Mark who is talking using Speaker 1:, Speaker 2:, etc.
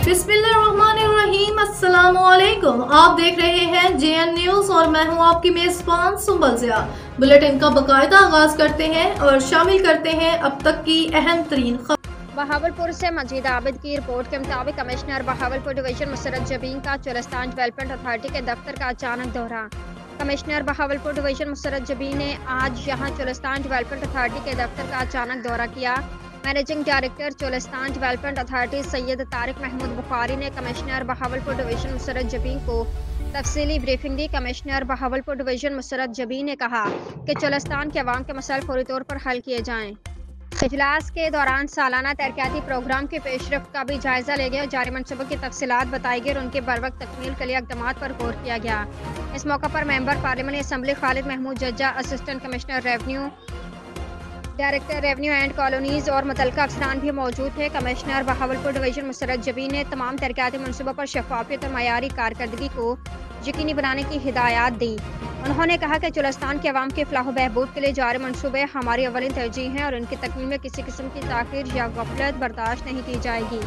Speaker 1: बिस्मिल्लाहिर्रहमानिर्रहीम। अस्सलाम वालेकुम। आप देख रहे हैं JN न्यूज और मैं हूं आपकी मेजबान सुंबल ज़िया। बुलेटिन का बाकायदा आगाज करते हैं और शामिल करते हैं अब तक की अहम तरीन खबर।
Speaker 2: बहावलपुर से मजीद आबिद की रिपोर्ट के मुताबिक कमिश्नर बहावलपुर डिवीजन मुसरत जबीन का चोलिस्तान डेवलपमेंट अथॉरिटी के दफ्तर का अचानक दौरा। कमिश्नर बहावलपुर डिवीजन मुसरत जबीन ने आज यहां चोलिस्तान डेवलपमेंट अथॉरिटी के दफ्तर का अचानक दौरा किया। Managing director Cholistan development authority Syed Tariq Mahmood Bukhari ने कमिश्नर बहावलपुर डिवीजन मुसरत जबीन को तफसीली ब्रीफिंग दी। कमिश्नर बहावलपुर डिवीजन मुसरत जबीन ने कहा कि चोलिस्तान के अवाम के मसाइल फौरी तौर पर हल किए जाएँ। इजलास के दौरान सालाना तरक्याती प्रोग्राम की पेशरफ्त का भी जायजा ले गया। जारी मनसूबों की तफसीलात बताई गई और उनके बरवक्त तकमील के लिए इक़दामात पर गौर किया गया। इस मौका पर member parliament assembly Khalid Mahmood Jajja, assistant commissioner revenue, director revenue and colonies और मुतल्लिका अफसरान भी मौजूद थे। कमिश्नर बहावलपुर डिवीजन मुसरत जबीन ने तमाम तरक्याती मनसूबों पर शफाफियत और मयारी कारकर्दगी को यकीनी बनाने की हिदायत दी। उन्होंने कहा कि चोलिस्तान के अवाम के फलाह बहबूद के लिए जारी मनसूबे हमारी अवलिन तरजीह हैं और इनकी तकमील में किसी किस्म की ताख़ीर या गफलत बर्दाश्त नहीं की जाएगी।